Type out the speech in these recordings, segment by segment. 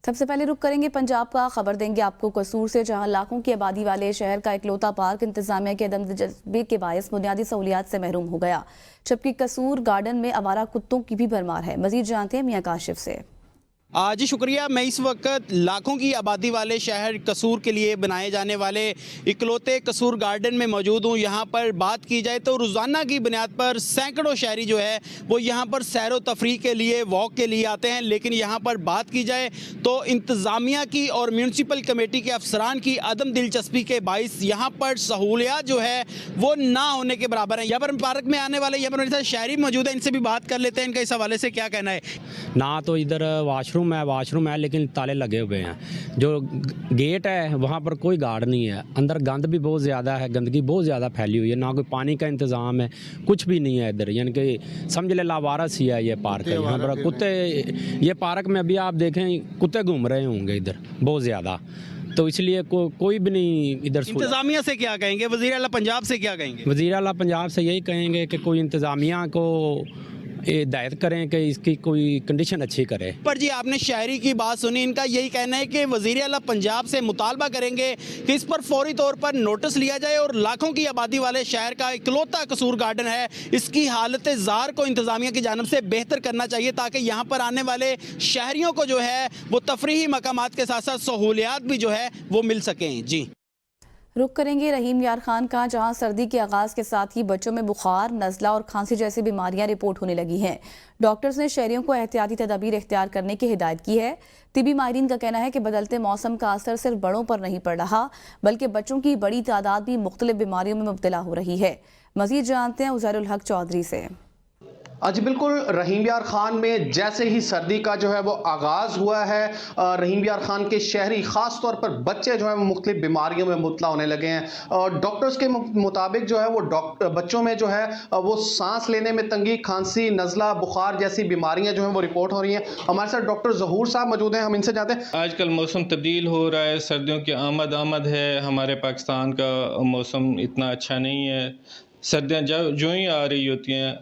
سب سے پہلے رخ کریں گے پنجاب کا، خبر دیں گے آپ کو قصور سے، جہاں لاکھوں کی آبادی والے شہر کا اکلوتا پارک انتظامیہ کے عدم جذبے کے باعث بنیادی سہولیات سے محروم ہو گیا، جبکہ قصور گارڈن میں آوارہ کتوں کی بھی بھرمار ہے۔ مزید جانتے ہیں میاں کاشف سے۔ جی شکریہ۔ میں اس وقت لاکھوں کی آبادی والے شہر قصور کے لیے بنائے جانے والے اکلوتے قصور گارڈن میں موجود ہوں۔ یہاں پر بات کی جائے تو روزانہ کی بنیاد پر سینکڑوں شہری جو ہے وہ یہاں پر سیر و تفریح کے لیے، واک کے لیے آتے ہیں، لیکن یہاں پر بات کی جائے تو انتظامیہ کی اور میونسپل کمیٹی کے افسران کی عدم دلچسپی کے باعث یہاں پر سہولیات جو ہے وہ نہ ہونے کے برابر ہیں۔ یہاں پر پارک میں آنے والے یہاں پر شہری موجود ہیں، ان سے بھی بات کر لیتے ہیں، ان کا اس حوالے سے کیا کہنا ہے۔ نہ تو ادھر واش روم ہے لیکن تالے لگے ہوئے ہیں، جو گیٹ ہے وہاں پر کوئی گارڈ نہیں ہے، اندر گند بھی بہت زیادہ ہے، گندگی بہت زیادہ پھیلی ہوئی ہے، نہ کوئی پانی کا انتظام ہے، کچھ بھی نہیں ہے ادھر، یعنی کہ سمجھ لے لاوارث ہی ہے یہ پارک ہے۔ یہاں پر کتے، یہ پارک میں ابھی آپ دیکھیں کتے گھوم رہے ہوں گے ادھر بہت زیادہ، تو اس لیے کوئی بھی نہیں ادھر۔ انتظامیہ سے کیا کہیں گے، وزیر اعلیٰ پنجاب سے کیا کہیں گے؟ وزیر اعلیٰ پنجاب سے یہی کہیں گے کہ کوئی انتظامیہ کو ہدایت کریں کہ اس کی کوئی کنڈیشن اچھی کرے۔ پر جی آپ نے شہری کی بات سنی، ان کا یہی کہنا ہے کہ وزیر اعلیٰ پنجاب سے مطالبہ کریں گے کہ اس پر فوری طور پر نوٹس لیا جائے اور لاکھوں کی آبادی والے شہر کا اکلوتا قصور گارڈن ہے، اس کی حالت زار کو انتظامیہ کی جانب سے بہتر کرنا چاہیے تاکہ یہاں پر آنے والے شہریوں کو جو ہے وہ تفریحی مقامات کے ساتھ ساتھ سہولیات بھی جو ہے وہ مل سکیں۔ جی رخ کریں گے رحیم یار خان کا، جہاں سردی کے آغاز کے ساتھ ہی بچوں میں بخار، نزلہ اور کھانسی جیسی بیماریاں رپورٹ ہونے لگی ہیں۔ ڈاکٹرز نے شہریوں کو احتیاطی تدابیر اختیار کرنے کی ہدایت کی ہے۔ طبی ماہرین کا کہنا ہے کہ بدلتے موسم کا اثر صرف بڑوں پر نہیں پڑ رہا، بلکہ بچوں کی بڑی تعداد بھی مختلف بیماریوں میں مبتلا ہو رہی ہے۔ مزید جانتے ہیں عزیر الحق چودھری سے۔ جی بالکل، رحیم یار خان میں جیسے ہی سردی کا جو ہے وہ آغاز ہوا ہے، رحیم یار خان کے شہری خاص طور پر بچے جو ہیں وہ مختلف بیماریوں میں مبتلا ہونے لگے ہیں۔ ڈاکٹرز کے مطابق جو ہے وہ بچوں میں جو ہے وہ سانس لینے میں تنگی، کھانسی، نزلہ، بخار جیسی بیماریاں جو ہیں وہ رپورٹ ہو رہی ہیں۔ ہمارے ساتھ ڈاکٹر ظہور صاحب موجود ہیں، ہم ان سے جانتے ہیں۔ آج کل موسم تبدیل ہو رہا ہے، سردیوں کی آمد ہے، ہمارے پاکستان کا موسم اتنا اچھا نہیں ہے، سردیاں جو ہی آ رہی ہوتی ہیں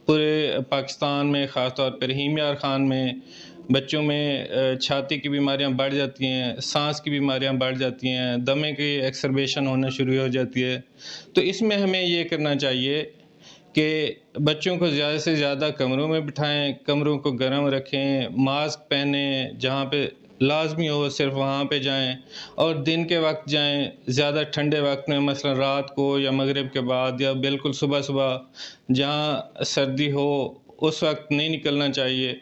پورے پاکستان میں، خاص طور پر رحیم یار خان میں بچوں میں چھاتی کی بیماریاں بڑھ جاتی ہیں، سانس کی بیماریاں بڑھ جاتی ہیں، دمے کی ایکسربیشن ہونا شروع ہو جاتی ہے۔ تو اس میں ہمیں یہ کرنا چاہیے کہ بچوں کو زیادہ سے زیادہ کمروں میں بٹھائیں، کمروں کو گرم رکھیں، ماسک پہنیں، جہاں پہ لازمی ہو صرف وہاں پہ جائیں، اور دن کے وقت جائیں، زیادہ ٹھنڈے وقت میں مثلا رات کو یا مغرب کے بعد یا بالکل صبح جہاں سردی ہو اس وقت نہیں نکلنا چاہیے۔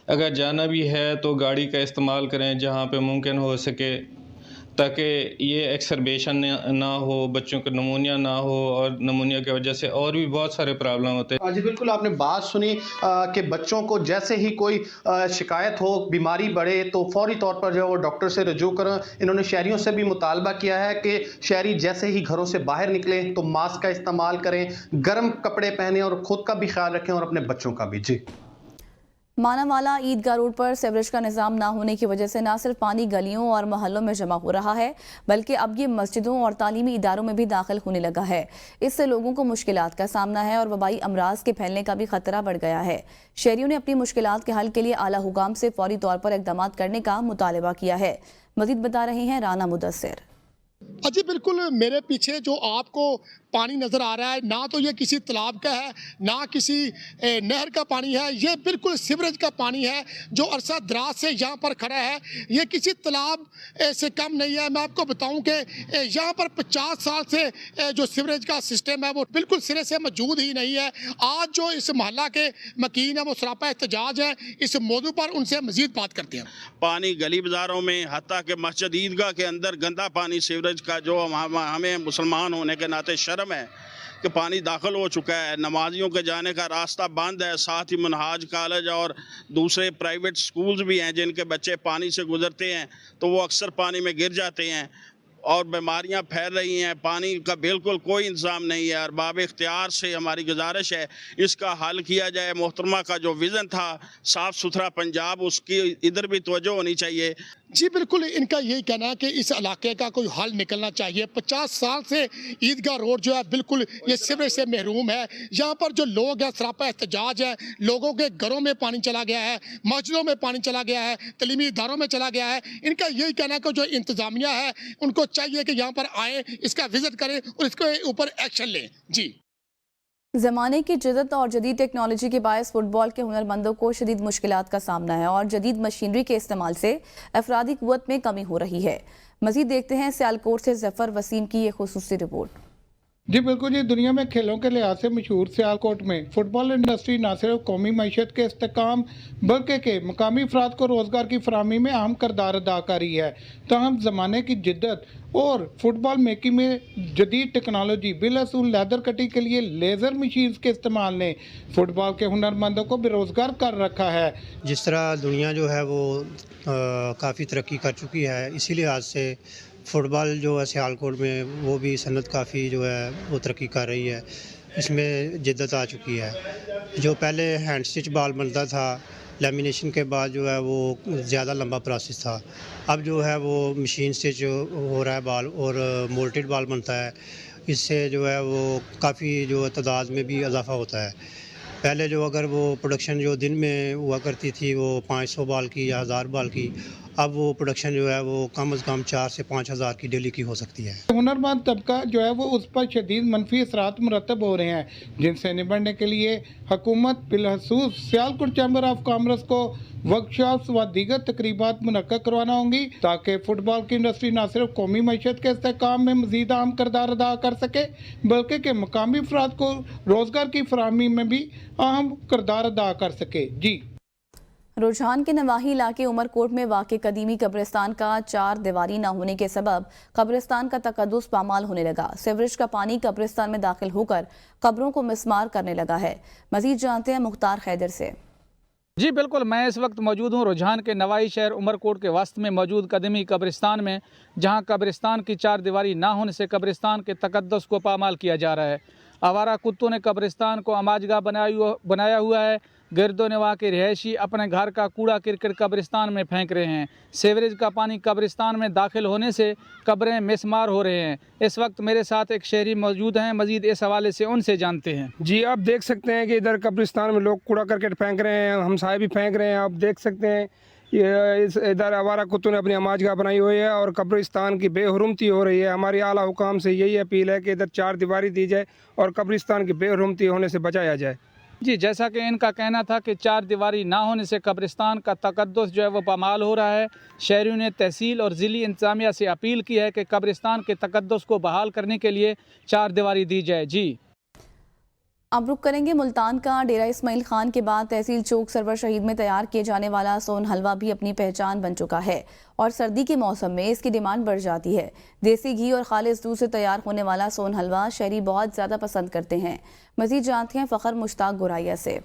اگر جانا بھی ہے تو گاڑی کا استعمال کریں جہاں پہ ممکن ہو سکے، تاکہ یہ ایکسربیشن نہ ہو، بچوں کو نمونیا نہ ہو، اور نمونیا کی وجہ سے اور بھی بہت سارے پرابلم ہوتے ہیں۔ جی بالکل، آپ نے بات سنی کہ بچوں کو جیسے ہی کوئی شکایت ہو، بیماری بڑھے تو فوری طور پر جو ہے وہ ڈاکٹر سے رجوع کریں۔ انہوں نے شہریوں سے بھی مطالبہ کیا ہے کہ شہری جیسے ہی گھروں سے باہر نکلیں تو ماسک کا استعمال کریں، گرم کپڑے پہنیں اور خود کا بھی خیال رکھیں اور اپنے بچوں کا بھی۔ جی مانا والا عیدگاہ روڈ پر سیوریج کا نظام نہ ہونے کی وجہ سے نہ صرف پانی گلیوں اور محلوں میں جمع ہو رہا ہے، بلکہ اب یہ مسجدوں اور تعلیمی اداروں میں بھی داخل ہونے لگا ہے۔ اس سے لوگوں کو مشکلات کا سامنا ہے اور وبائی امراض کے پھیلنے کا بھی خطرہ بڑھ گیا ہے۔ شہریوں نے اپنی مشکلات کے حل کے لیے اعلیٰ حکام سے فوری طور پر اقدامات کرنے کا مطالبہ کیا ہے۔ مزید بتا رہے ہیں رانا مدثر۔ جی بالکل، میرے پیچھے جو آپ کو پانی نظر آ رہا ہے، نہ تو یہ کسی تالاب کا ہے، نہ کسی نہر کا پانی ہے، یہ بالکل سیوریج کا پانی ہے جو عرصہ دراز سے یہاں پر کھڑا ہے۔ یہ کسی تالاب سے کم نہیں ہے۔ میں آپ کو بتاؤں کہ یہاں پر 50 سال سے جو سیوریج کا سسٹم ہے وہ بالکل سرے سے موجود ہی نہیں ہے۔ آج جو اس محلہ کے مکین ہیں وہ سراپا احتجاج ہے، اس موضوع پر ان سے مزید بات کرتے ہیں۔ پانی گلی بازاروں میں، حتیٰ کہ مسجد عیدگاہ کے اندر گندا پانی سیوریج کا، جو ہمیں مسلمان ہونے کے ناطے شرم ہے کہ پانی داخل ہو چکا ہے۔ نمازیوں کے جانے کا راستہ بند ہے، ساتھ ہی منہاج کالج اور دوسرے پرائیویٹ سکولز بھی ہیں جن کے بچے پانی سے گزرتے ہیں تو وہ اکثر پانی میں گر جاتے ہیں اور بیماریاں پھیل رہی ہیں۔ پانی کا بالکل کوئی انتظام نہیں ہے۔ ارباب اختیار سے ہماری گزارش ہے اس کا حل کیا جائے۔ محترمہ کا جو ویژن تھا صاف ستھرا پنجاب، اس کی ادھر بھی توجہ ہونی چاہیے۔ जी बिल्कुल, इनका यही कहना है कि इस इलाके का कोई हल निकलना चाहिए। 50 साल से ईदगाह रोड जो है बिल्कुल ये सीवरेज से महरूम है। यहाँ पर जो लोग हैं सरापा एहतजाज है, लोगों के घरों में पानी चला गया है, मस्जिदों में पानी चला गया है, तलीमी इदारों में चला गया है। इनका यही कहना है कि जो इंतजामिया है उनको चाहिए कि यहाँ पर आए, इसका विजिट करें और इसके ऊपर एक्शन लें। जी ज़माने की जदत और जदीद टेक्नोलॉजी के बायस फुटबॉल के हुनरमंदों को शदीद मुश्किलात का सामना है और जदीद मशीनरी के इस्तेमाल से अफरादी कुव्वत में कमी हो रही है। मज़ीद देखते हैं सियालकोट से ज़फ़र वसीम की ये खुसूसी रिपोर्ट। जी बिल्कुल जी, दुनिया में खेलों के लिहाज से मशहूर सियालकोट में फुटबॉल इंडस्ट्री न सिर्फ कौमी मैशत के इस्तेकाम बल्कि के मकामी अफराद को रोज़गार की फराहमी में अहम किरदार अदा कर रही है। तमाम ज़माने की जिद्दत और फुटबॉल मेकिंग में जदीद टेक्नोलॉजी बिलअसूल लेदर कटी के लिए लेज़र मशीन्स के इस्तेमाल ने फुटबॉल के हुनरमंदों को बेरोज़गार कर रखा है। जिस तरह दुनिया जो है वो काफ़ी तरक्की कर चुकी है, इसी लिहाज से फ़ुटबॉल जो है सियालकोट में वो भी सनत काफ़ी जो है वो तरक्की कर रही है। इसमें जिद्दत आ चुकी है। जो पहले हैंड स्टिच बॉल बनता था, लेमिनेशन के बाद जो है वो ज़्यादा लंबा प्रोसेस था। अब जो है वो मशीन स्टिच हो रहा है बॉल और मोल्टेड बॉल बनता है। इससे जो है वो काफ़ी जो तादाद में भी इजाफा होता है। पहले जो अगर वो प्रोडक्शन जो दिन में हुआ करती थी वो 500 बॉल की या 1000 बॉल की, अब वो प्रोडक्शन जो है वो कम से कम 4 से 5 हज़ार की डेली की हो सकती है। हुनरमंद तबका जो है वो उस पर शदीद मनफी असरात मुरतब हो रहे हैं, जिनसे निपटने के लिए हुकूमत बिलखसूस सियालकोट चैम्बर ऑफ कॉमर्स को वर्कशॉप्स व दीगर तकरीबात मुनक्कद करवाना होंगी ताकि फुटबॉल की इंडस्ट्री न सिर्फ कौमी मैशत के इस्तेकाम में मज़ीद अहम किरदार अदा कर सके बल्कि के मकामी अफराद को रोज़गार की फराहमी में भी अहम किरदार अदा कर सके। जी रुझान के नवाही इलाके उमरकोट में वाक़ कदीमी कब्रिस्तान का 4 दीवारी न होने के सबब कब्रिस्तान का तकद्दुस पामाल होने लगा। सीवरेज का पानी कब्रिस्तान में दाखिल होकर कब्रों को मिस्मार करने लगा है। मजीद जानते हैं मुख्तार खैदर से। जी बिल्कुल, मैं इस वक्त मौजूद हूँ रुझान के नवाही शहर उमरकोट के वस्त में मौजूद कदीमी कब्रिस्तान में, जहाँ कब्रिस्तान की 4 दीवारी ना होने से कब्रिस्तान के तकद्दुस को पामाल किया जा रहा है। आवारा कुत्तों ने कब्रिस्तान को अमाजगाह बनाया हुआ है। गिरदो नवा के रिहायशी अपने घर का कूड़ा किरकट कब्रिस्तान में फेंक रहे हैं। सीवरेज का पानी कब्रिस्तान में दाखिल होने से कब्रें मिस्मार हो रहे हैं। इस वक्त मेरे साथ एक शहरी मौजूद हैं, मजीद इस हवाले से उनसे जानते हैं। जी, आप देख सकते हैं कि इधर कब्रिस्तान में लोग कूड़ा करकट फेंक रहे हैं, हमसाए भी फेंक रहे हैं। आप देख सकते हैं ये इधर आवारा कुत्तों ने अपनी अमाजगाह बनाई हुई है और कब्रिस्तान की बेहुरमती हो रही है। हमारी आला हुकाम से यही अपील है कि इधर 4 दीवारी दी जाए और कब्रिस्तान की बेहुरमती होने से बचाया जाए। जी, जैसा कि इनका कहना था कि 4 दीवारी ना होने से कब्रिस्तान का तकद्दुस जो है वो पामाल हो रहा है। शहरियों ने तहसील और ज़िली इंतज़ामिया से अपील की है कि कब्रिस्तान के तकद्दुस को बहाल करने के लिए 4 दीवारी दी जाए। जी अब रुक करेंगे मुल्तान का। डेरा इस्माइल खान के बाद तहसील चौक सरवर शहीद में तैयार किए जाने वाला सोन हलवा भी अपनी पहचान बन चुका है और सर्दी के मौसम में इसकी डिमांड बढ़ जाती है। देसी घी और खालिस दूध से तैयार होने वाला सोन हलवा शहरी बहुत ज़्यादा पसंद करते हैं। मज़ीद जानते हैं फ़खर मुश्ताक गुराइया से।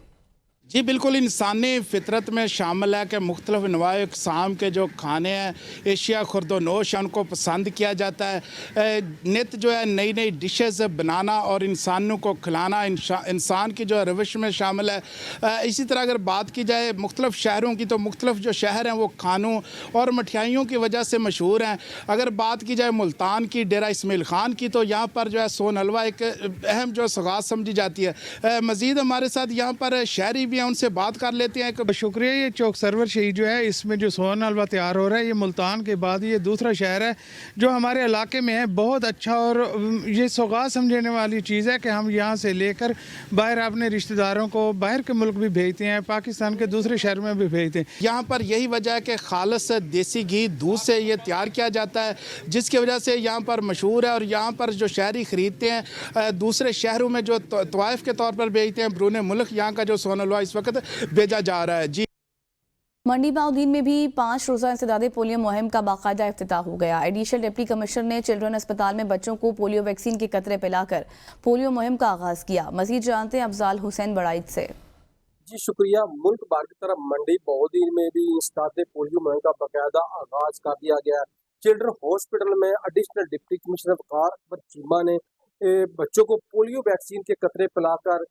जी बिल्कुल, इंसानी फितरत में शामिल है कि मुख्तलिफ नवाए अक़साम के जो खाने हैं, एशिया खुर्दोनोश है, उनको पसंद किया जाता है। नित जो है नई नई डिशेस बनाना और इंसानों को खिलाना इंसान की जो रविश में शामिल है। इसी तरह अगर बात की जाए मुख्तलिफ शहरों की, तो मुख्तलिफ जो शहर हैं वो खानों और मठियाइयों की वजह से मशहूर हैं। अगर बात की जाए मुल्तान की, डेरा इस्माइल खान की, तो यहाँ पर जो है सोन हलवा एक अहम जो सौगात समझी जाती है। मज़ीद हमारे साथ यहाँ पर शहरी हैं, उनसे बात कर लेते हैं। शुक्रिया। ये चौक सरवर शहीद जो है, इसमें जो सोन हलवा तैयार हो रहा है, ये मुल्तान के बाद ये दूसरा शहर है जो हमारे इलाके में है। बहुत अच्छा और ये सौगात समझने वाली चीज़ है कि हम यहाँ से लेकर बाहर अपने रिश्तेदारों को बाहर के मुल्क भी भेजते हैं, पाकिस्तान के दूसरे शहर में भी भेजते हैं। यहाँ पर यही वजह है कि खालिस देसी घी दूध से ये तैयार किया जाता है, जिसकी वजह से यहाँ पर मशहूर है। और यहाँ पर जो शहरी ख़रीदते हैं, दूसरे शहरों में जो तवाइफ के तौर पर भेजते हैं, बरून मुल्क यहाँ का जो सोन हलवा इस वक्त भेजा जा रहा है। जी, मंडी बाउद्दीन में भी 5 रोज़ा इंसदादे पोलियो मुहिम का बाकायदा इफ्तिताह हो गया। एडिशनल डिप्टी कमिश्नर ने चिल्ड्रन अस्पताल में बच्चों को पोलियो वैक्सीन के कतरे पिलाकर पोलियो मुहिम का आगाज़ किया। मज़ीद जानते हैं अफजाल हुसैन बड़ाइद से। जी शुक्रिया। मुल्क भर की तरफ मंडी बाउद्दीन में भी इंसदादे पोलियो मुहिम का बाकायदा आगाज़ कर दिया गया। चिल्ड्रन हॉस्पिटल में एडिशनल डिप्टी कमिश्नर वकार अकबर चीमा ने बच्चों को पोलियो वैक्सीन के कतरे पिलाकर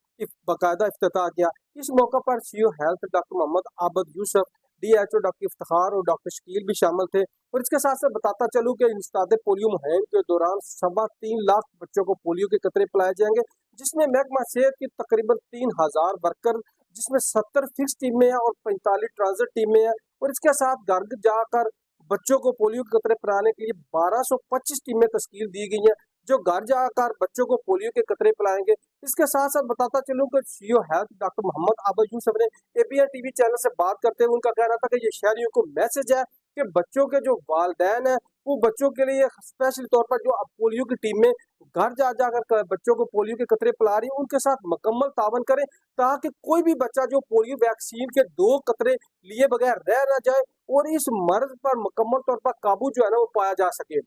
बाकायदा इफ्तिताह किया। इस मौका पर CO health doctor Mohammad Abad Yusuf, DHO doctor Iftikhar और डॉक्टर शकील भी शामिल थे। और इसके साथ साथ बताता चलूँ कि इंसदाद पोलियो मुहिम के दौरान 3.25 लाख बच्चों को पोलियो के कतरे पिलाए जाएंगे, जिसमें महकमा सेहत की तकरीबन 3000 वर्कर, जिसमें 70 फिक्स टीमें हैं और 45 ट्रांजिट टीमें हैं। और इसके साथ घर जाकर बच्चों को पोलियो के कतरे पिलाने के लिए 1225 टीमें तश्कील दी गई हैं, जो घर जाकर बच्चों को पोलियो के कतरे पिलाएंगे। इसके साथ साथ बताता चलूँ कि CEO हेल्थ डॉक्टर मोहम्मद आबा यूसुफ ने ABN TV चैनल से बात करते हुए उनका कहना था कि ये शहरियों को मैसेज है कि बच्चों के जो वालिदैन हैं वो बच्चों के लिए स्पेशल तौर पर जो अब पोलियो की टीमें घर जाकर बच्चों को पोलियो के कतरे पिला रही हैं, उनके साथ मुकम्मल तावन करें, ताकि कोई भी बच्चा जो पोलियो वैक्सीन के 2 कतरे लिए बगैर रह ना जाए और इस मर्ज पर मुकम्मल तौर पर काबू जो है ना वो पाया जा सके।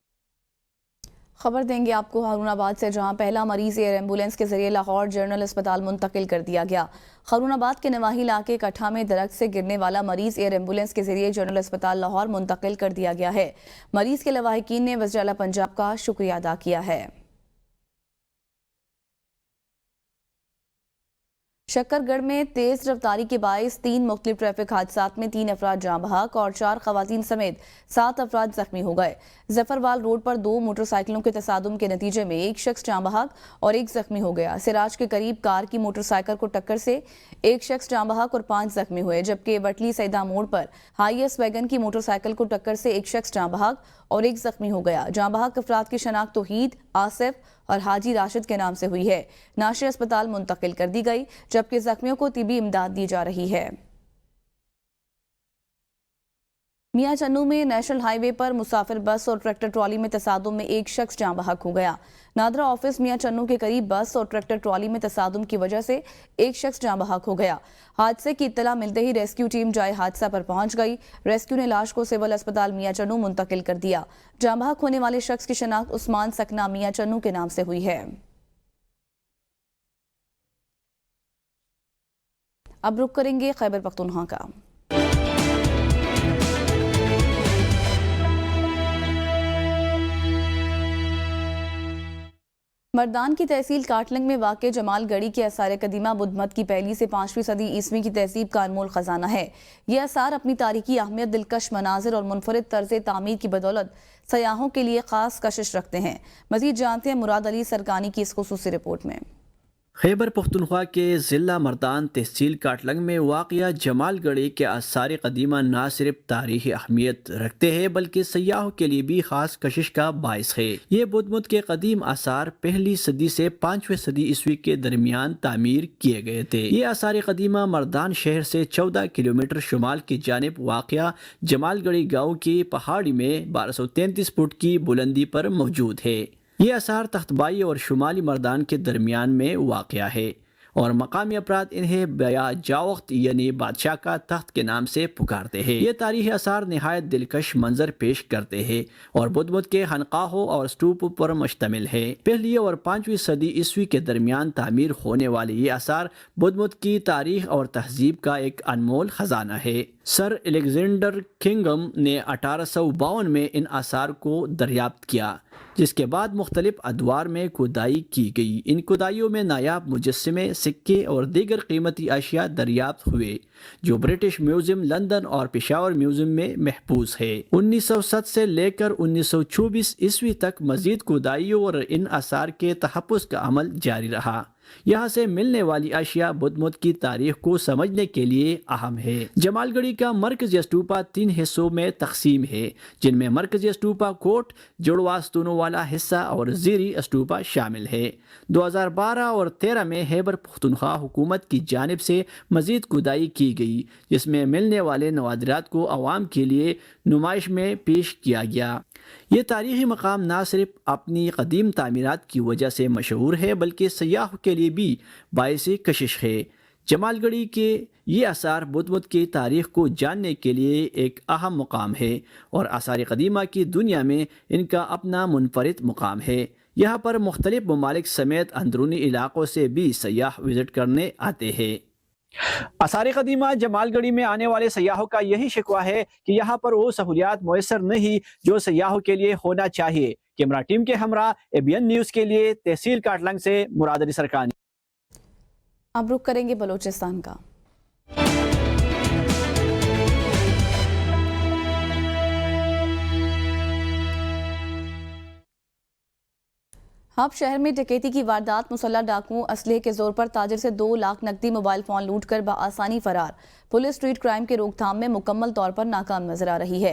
खबर देंगे आपको हारूनाबाद से, जहां पहला मरीज एयर एम्बुलेंस के जरिए लाहौर जनरल अस्पताल मुंतकिल कर दिया गया। हारूनाबाद के नवाही इलाके कट्ठा में दरख्त से गिरने वाला मरीज एयर एम्बुलेंस के जरिए जनरल अस्पताल लाहौर मुंतकिल कर दिया गया है। मरीज के लवाहिकीन ने वज़ीर आला पंजाब का शुक्रिया अदा किया है। शक्करगढ़ में तेज रफ्तारी के बायस 3 मुख्तलिफ ट्रैफिक हादसात में 3 अफराद जाँ बहक और 4 खवातीन समेत 7 अफराद जख्मी हो गए। जफरवाल रोड पर 2 मोटरसाइकिलों के तसादुम के नतीजे में एक शख्स जाँ बहक और एक जख्मी हो गया। सिराज के करीब कार की मोटरसाइकिल को टक्कर से एक शख्स जाँ बहक और 5 जख्मी हुए, जबकि वटली सैदा मोड़ पर हाईएस वैगन की मोटरसाइकिल को टक्कर से एक शख्स जाँ बहक और एक जख्मी हो गया। जाँ बहक अफराद की शनाख्त तौहीद, आसिफ और हाजी राशिद के नाम से हुई है। नाशिर अस्पताल मुंतकिल कर दी गई, जबकि जख्मियों को तिबी इमदाद दी जा रही है। मियां चन्नू में नेशनल हाईवे पर मुसाफिर बस और ट्रैक्टर ट्रॉली में तसादुम में एक शख्स जाँ बहक हो गया। नादरा ऑफिस मियां चन्नू के करीब बस और ट्रैक्टर ट्रॉली में तसादुम की वजह से एक शख्स जाँ बहक हो गया। हादसे की इत्तला मिलते ही रेस्क्यू टीम जाए हादसा पर पहुंच गई। रेस्क्यू ने लाश को सिविल अस्पताल मियां चन्नू मुंतकिल कर दिया। जाँ बहक होने वाले शख्स की शनाख्त उस्मान सकना मियां चन्नू के नाम से हुई है। अब रुक करेंगे खैबर पख्तूनख्वा का। मर्दान की तहसील काटलंग में वाक़ जमालगढ़ी के आसार कदीमा बुद्धमत की पहली से 5वीं सदी ईस्वी की तहजीब का अनमोल खजाना है। ये आसार अपनी तारीखी अहमियत, दिलकश मनाजिर और मुनफरिद तर्ज तामीर की बदौलत सयाहों के लिए खास कशिश रखते हैं। मजीद जानते हैं मुराद अली सरकानी की इस खुसूसी रिपोर्ट में। खैबर पख्तूनख्वा के ज़िला मर्दान तहसील काटलंग में वाक़या जमालगढ़ी के आसार कदीमा न सिर्फ तारीख़ी अहमियत रखते हैं बल्कि सयाहों के लिए भी ख़ास कशिश का बायस है। ये बुद्धमत के कदीम आसार पहली सदी से 5वीं सदी ईस्वी के दरमियान तामीर किए गए थे। ये आसार कदीमा मर्दान शहर से 14 किलोमीटर शुमाल की जानिब वाक़या जमालगढ़ी गाँव की पहाड़ी में 1233 फुट की बुलंदी पर मौजूद है। ये आसार तख्तबाई और शुमाली मर्दान के दरमियान में वाक़या है और मकामी अफराद इन्हें बया जावख्त यानी बादशाह का तख्त के नाम से पुकारते हैं। ये तारीख़ी आसार नहायत दिलकश मंजर पेश करते हैं और बुद्धमत के खनकाहों और स्तूप पर मुश्तमिल है। पहली और 5वीं सदी ईस्वी के दरमियान तामीर होने वाले ये आसार बुद्धमत की तारीख और तहजीब का एक अनमोल खजाना है। सर एलेक्जेंडर किंगम ने 1852 में इन आसार को दरियाफ्त किया, जिसके बाद मुख्तलिफ अदवार में खुदाई की गई। इन खुदाइयों में नायाब मुजस्समे, सिक्के और दीगर कीमती अशिया दरियाफ्त हुए, जो ब्रिटिश म्यूजियम लंदन और पेशावर म्यूजियम में महफूज है। 1907 से लेकर 1924 ईस्वी तक मजीद खुदाइयों और इन आसार के तहफ़्फ़ुज़ का अमल जारी रहा। यहाँ से मिलने वाली अशिया बुद्धमत की तारीख को समझने के लिए अहम है। जमालगढ़ी का मरकज़ी स्तूपा 3 हिस्सों में तकसीम है, जिनमें मरकज़ी स्तूपा कोट, जुड़वा स्तूनों वाला हिस्सा और ज़ीरी स्तूपा शामिल है। 2012 और 13 में खैबर पख्तूनख्वा हुकूमत की जानिब से मज़ीद खुदाई की गई, जिसमें मिलने वाले नवादिरात को अवाम के लिए नुमाइश में पेश किया गया। ये तारीख़ी मकाम न सिर्फ अपनी कदीम तामीरात की वजह से मशहूर है बल्कि सयाहों के लिए भी बाइस कशिश है। जमालगढ़ी के ये आसार बुद्धमत की तारीख़ को जानने के लिए एक अहम मुकाम है और आसार कदीमा की दुनिया में इनका अपना मुनफरिद मुकाम है। यहाँ पर मुख्तलिफ ममालिक समेत अंदरूनी इलाक़ों से भी सयाह विज़िट करने आते हैं। आसार कदीमा जमालगढ़ी में आने वाले सयाहों का यही शिकवा है कि यहाँ पर वो सहूलियात मुयसर नहीं जो सयाहों के लिए होना चाहिए। कैमरा टीम के हमरा ABN न्यूज़ के लिए तहसील काटलंग से मुराद अली सरकानी। अब रुक करेंगे बलोचिस्तान का। हब शहर में डकैती की वारदात, मुसल्लह डाकुओं असलहे के जोर पर ताजिर से 2 लाख नकदी मोबाइल फोन लूट कर बआसानी फरार। पुलिस स्ट्रीट क्राइम के रोकथाम में मुकम्मल तौर पर नाकाम नजर आ रही है।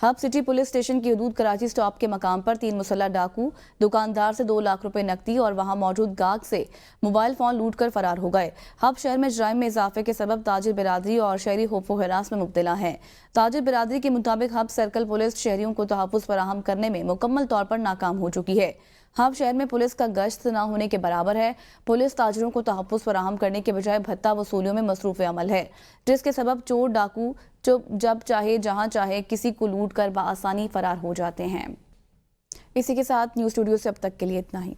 हब सिटी पुलिस स्टेशन की हदूद कराची स्टॉप के मकाम पर 3 मुसल्लह डाकू दुकानदार से 2 लाख रुपए नकदी और वहां मौजूद गाहक से मोबाइल फोन लूट कर फरार हो गए। हब शहर में जराइम में इजाफे के सबब ताजिर बिरादरी और शहरी खौफ व हिरास में मुब्तला है। ताजिर बिरादरी के मुताबिक हब सर्कल पुलिस शहरियों को तहफ़्फ़ुज़ फराहम करने में मुकम्मल तौर पर नाकाम हो चुकी है। हब शहर में पुलिस का गश्त न होने के बराबर है। पुलिस ताजिरों को तहफ़्फ़ुज़ फराहम करने के बजाय भत्ता वसूलियों में मसरूफ़ अमल है, जिसके सबब चोर डाकू जब चाहे जहां चाहे किसी को लूट कर बआसानी फरार हो जाते हैं। इसी के साथ न्यूज़ स्टूडियो से अब तक के लिए इतना ही।